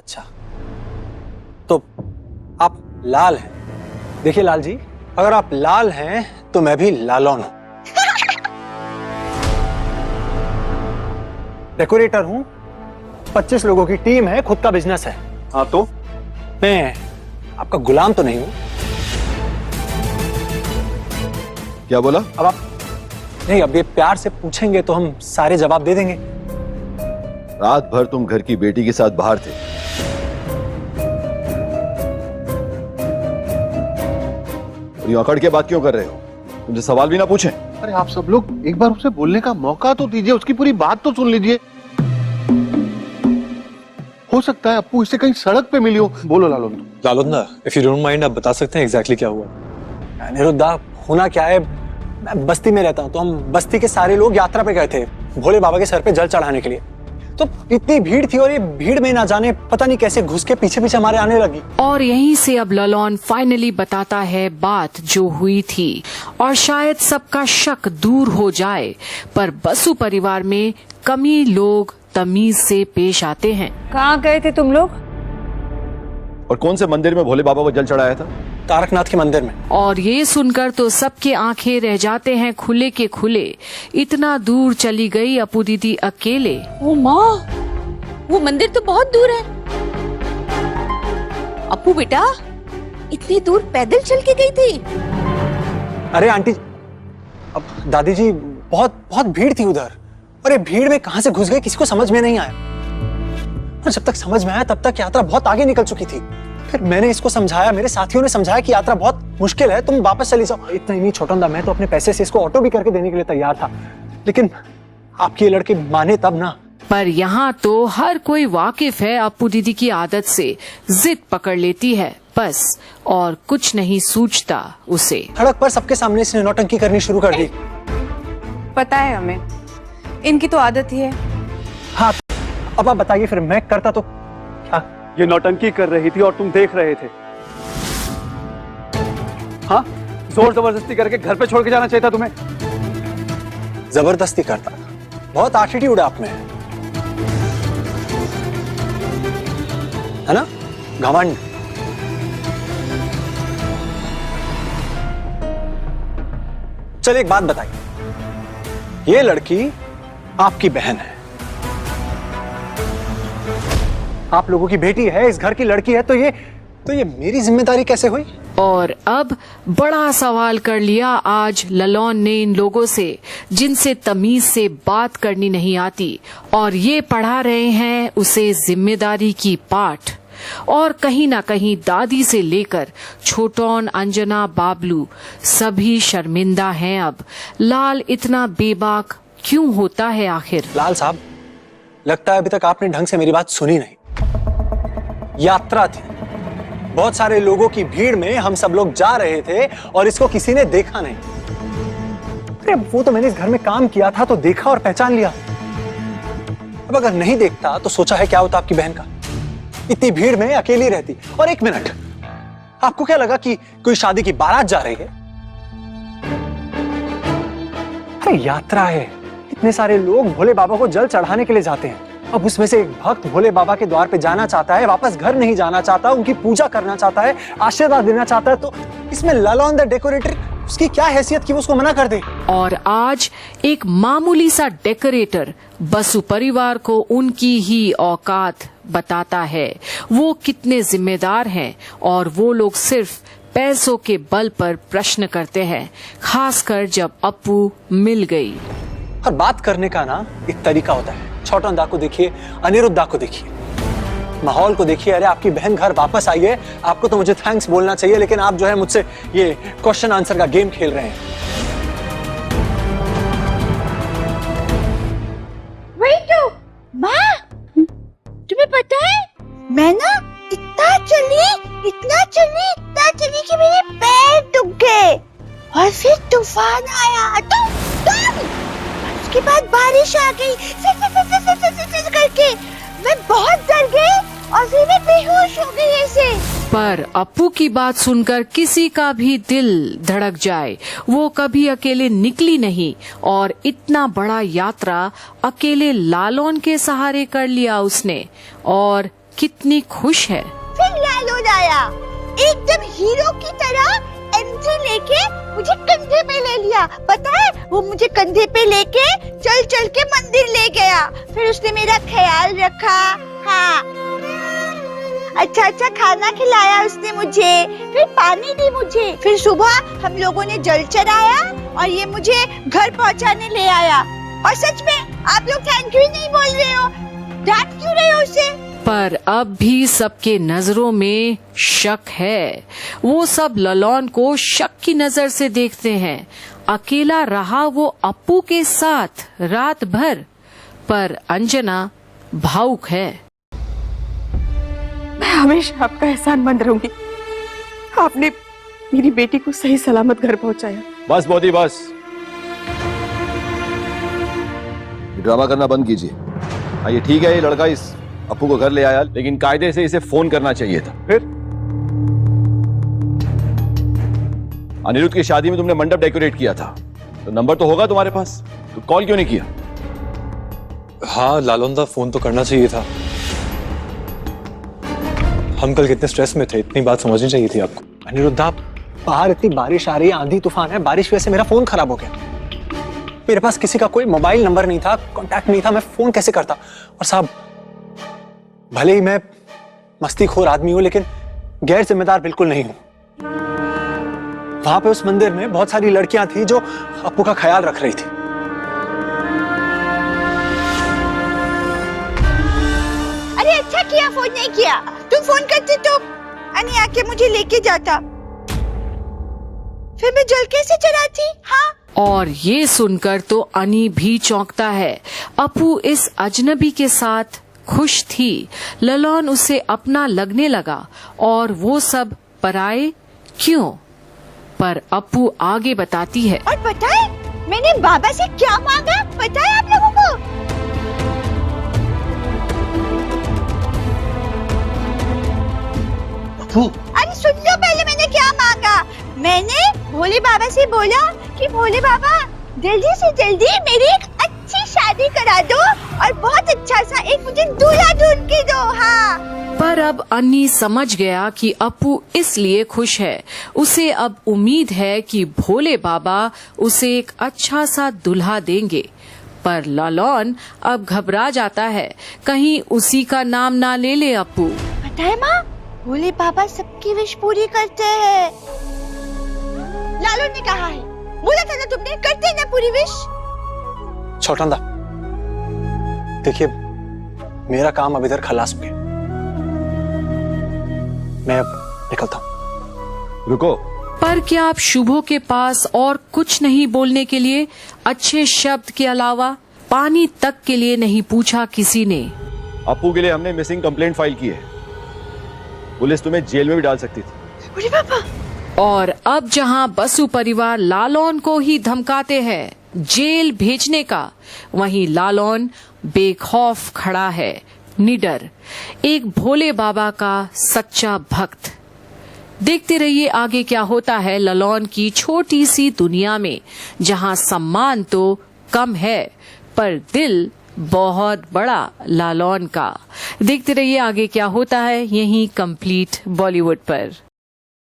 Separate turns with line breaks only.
अच्छा, तो आप लाल हैं। देखिए लाल जी, अगर आप लाल हैं तो मैं भी लालौन हूं। डेकोरेटर हूं, 25 लोगों की टीम है, खुद का बिजनेस है। हाँ तो मैं आपका गुलाम तो नहीं हूं।
क्या बोला?
अब आप नहीं, अब ये प्यार से पूछेंगे तो हम सारे जवाब दे देंगे।
रात भर तुम घर की बेटी के साथ बाहर थे। और ये अकड़ के बात क्यों कर रहे हो? तुमसे सवाल भी ना पूछे?
अरे आप सब लोग एक बार उसे बोलने का मौका तो दीजिए, उसकी पूरी बात तो सुन लीजिए। हो सकता है अप्पू इसे कहीं सड़क पे मिली हो। बोलो
लालुंदा, इफ यू डोंट माइंड, आप बता सकते हैं एग्जैक्टली क्या हुआ? अनिरुद्धा, होना क्या है, मैं बस्ती में रहता हूँ, तो हम बस्ती के सारे लोग यात्रा पे गए थे भोले बाबा के सर पे जल चढ़ाने के लिए। तो इतनी भीड़ थी और ये भीड़ में ना जाने पता नहीं कैसे घुस के पीछे पीछे हमारे आने लगी।
और यहीं से अब ललौन फाइनली बताता है बात जो हुई थी, और शायद सबका शक दूर हो जाए। पर बसु परिवार में कमी लोग तमीज से पेश आते हैं।
कहाँ गए थे तुम लोग?
और कौन से मंदिर में भोले बाबा को जल चढ़ाया था?
तारकनाथ के मंदिर में।
और ये सुनकर तो सबके आंखें रह जाते हैं खुले के खुले। इतना दूर चली गई अप्पू दीदी अकेले।
ओ माँ, वो मंदिर तो बहुत दूर है। अप्पू बेटा, इतनी दूर पैदल चल के गई थी?
अरे आंटी, अब दादी जी, बहुत बहुत भीड़ थी उधर, और ये भीड़ में कहां से घुस गए किसी को समझ में नहीं आया। और जब तक समझ में आया तब तक यात्रा बहुत आगे निकल चुकी थी। फिर मैंने इसको समझाया, मेरे साथियों ने समझाया कि यात्रा बहुत मुश्किल है, तुम वापस चली जाओ। इतना ही नहीं छोटंदा, मैं तो अपने पैसे से इसको ऑटो भी करके देने के लिए तैयार था, लेकिन आपकी ये लड़की माने तब ना।
पर यहाँ तो हर कोई वाकिफ है अप्पू दीदी की आदत से, जिद पकड़ लेती है बस, और कुछ नहीं सूझता उसे।
सड़क पर सबके सामने इसने नौटंकी करनी शुरू कर दी।
पता है हमें, इनकी तो आदत ही है।
हाँ, अब आप बताइए फिर मैं करता तो क्या?
ये नौटंकी कर रही थी और तुम देख रहे थे। हाँ, जोर जबरदस्ती करके घर पे छोड़ के जाना चाहिए था तुम्हें।
जबरदस्ती करता, बहुत एटीट्यूड है आप में, है ना? घमंड। चलिए एक बात बताइए, ये लड़की आपकी बहन है, आप लोगों की बेटी है, इस घर की लड़की है, तो ये मेरी जिम्मेदारी कैसे हुई?
और अब बड़ा सवाल कर लिया आज ललौन ने इन लोगों से, जिनसे तमीज से बात करनी नहीं आती, और ये पढ़ा रहे हैं उसे जिम्मेदारी की पाठ। और कहीं ना कहीं दादी से लेकर छोटौन, अंजना, बाबलू सभी शर्मिंदा हैं अब। लाल इतना बेबाक क्यों होता है आखिर?
लाल साहब, लगता है अभी तक आपने ढंग से मेरी बात सुनी नहीं। यात्रा थी, बहुत सारे लोगों की भीड़ में हम सब लोग जा रहे थे और इसको किसी ने देखा नहीं। अरे वो तो मैंने इस घर में काम किया था तो देखा और पहचान लिया। अब अगर नहीं देखता तो सोचा है क्या होता आपकी बहन का? इतनी भीड़ में अकेली रहती। और एक मिनट, आपको क्या लगा कि कोई शादी की बारात जा रही है? अरे यात्रा है, इतने सारे लोग भोले बाबा को जल चढ़ाने के लिए जाते हैं। अब उसमें से एक भक्त भोले बाबा के द्वार पे जाना चाहता है, वापस घर नहीं जाना चाहता, उनकी पूजा करना चाहता है, आशीर्वाद देना चाहता है, तो इसमें ललौन द डेकोरेटर, उसकी क्या हैसियत कि वो उसको मना कर दे?
और आज एक मामूली सा डेकोरेटर बसु परिवार को उनकी ही औकात बताता है, वो कितने जिम्मेदार हैं, और वो लोग सिर्फ पैसों के बल पर प्रश्न करते हैं, खासकर जब अप्पू मिल गई।
और बात करने का ना एक तरीका होता है। छोटन को देखिए, अनिरुद्धा को देखिए, माहौल को देखिए। अरे आपकी बहन घर वापस आई है, आपको तो मुझे थैंक्स बोलना चाहिए, लेकिन आप जो है मुझसे ये क्वेश्चन आंसर का गेम खेल रहे हैं।
माँ, तुम्हें पता है मैं ना इतना चली कि मेरे पैर दुख गए, और फिर तूफान आया, उसके बाद बारिश आ गई करके मैं बहुत डर गई और फिर मैं बेहोश हो गई ऐसे।
पर अप्पू की बात सुनकर किसी का भी दिल धड़क जाए। वो कभी अकेले निकली नहीं, और इतना बड़ा यात्रा अकेले लालौन के सहारे कर लिया उसने। और कितनी खुश है।
फिर लालून आया, एकदम हीरो की तरह एंट्री लेके मुझे कंधे पे ले लिया। पता है, वो मुझे कंधे पे लेके चल चल के मंदिर ले गया। फिर उसने मेरा ख्याल रखा। हाँ, अच्छा खाना खिलाया उसने मुझे, फिर पानी दी मुझे। फिर सुबह हम लोगों ने जल चढ़ाया और ये मुझे घर पहुंचाने ले आया। और सच में आप लोग थैंक यू नहीं बोल रहे हो, डांट क्यों रहे हो उसे?
पर अब भी सबके नजरों में शक है। वो सब ललोन को शक की नजर से देखते हैं। अकेला रहा वो अपू के साथ रात भर, पर अंजना भावुक है।
मैं हमेशा आपका एहसानमंद रहूंगी। आपने मेरी बेटी को सही सलामत घर पहुंचाया।
बस मोदी बस, ड्रामा करना बंद कीजिए। हाँ, ये ठीक है, ये लड़का इस अपू को घर ले आया, लेकिन कायदे से इसे फोन करना चाहिए था।
फिर
अनिरुद्ध की शादी में तुमने मंडप डेकोरेट किया था, तो नंबर तो होगा तुम्हारे पास, तो कॉल क्यों नहीं किया?
हाँ लालौंदा, फोन तो करना चाहिए था। हम कल कितने स्ट्रेस में थे, इतनी बात समझनी चाहिए थी आपको। अनिरुद्ध, आप बाहर इतनी बारिश आ रही है, आंधी तूफान है, बारिश की वजह से मेरा फोन खराब हो गया। मेरे पास किसी का कोई मोबाइल नंबर नहीं था, कांटेक्ट नहीं था, मैं फोन कैसे करता? और साहब, भले ही मैं मस्तीखोर आदमी हूं, लेकिन गैर जिम्मेदार बिल्कुल नहीं हूं। वहां पे उस मंदिर में बहुत सारी लड़कियां थी जो अपू का ख्याल रख रही थी।
अरे अच्छा किया फोन नहीं किया। तुम फोन करते तो अनि आके मुझे लेके जाता, फिर मैं जल कैसे चढ़ाती? हाँ,
और ये सुनकर तो अनी भी चौंकता है। अपू इस अजनबी के साथ खुश थी, ललोन उसे अपना लगने लगा, और वो सब पराए क्यों? पर अपू आगे बताती है।
और पता है मैंने बाबा से क्या मांगा? पता है आप लोगों को? अरे सुन लो पहले मैंने क्या मांगा। मैंने भोले बाबा से बोला कि भोले बाबा जल्दी से जल्दी मेरी एक अच्छी शादी करा दो और बहुत अच्छा सा एक मुझे दूल्हा ढूंढ के दो। हाँ,
पर अब अन्नी समझ गया कि अपू इसलिए खुश है। उसे अब उम्मीद है कि भोले बाबा उसे एक अच्छा सा दूल्हा देंगे। पर ललोन अब घबरा जाता है, कहीं उसी का नाम ना ले ले अपू।
पता है माँ, भोले बाबा सबकी विश पूरी करते हैं। लालू ने कहा है, बोला था ना तुमने, करते ना पूरी विश।
छोटंदा, देखिए मेरा काम अब इधर खलास पे, मैं अब निकलता हूं।
रुको,
पर क्या आप शुभो के पास और कुछ नहीं बोलने के लिए? अच्छे शब्द के अलावा पानी तक के लिए नहीं पूछा किसी ने।
अपू के लिए हमने मिसिंग कंप्लेंट फाइल की है, पुलिस तुम्हें जेल में भी डाल सकती थी।
अरे पापा।
और अब जहां बसु परिवार लालौन को ही धमकाते हैं जेल भेजने का, वहीं लालौन बेखौफ खड़ा है, निडर, एक भोले बाबा का सच्चा भक्त। देखते रहिए आगे क्या होता है ललोन की छोटी सी दुनिया में, जहां सम्मान तो कम है पर दिल बहुत बड़ा लालौन का। देखते रहिए आगे क्या होता है, यहीं कंप्लीट बॉलीवुड पर।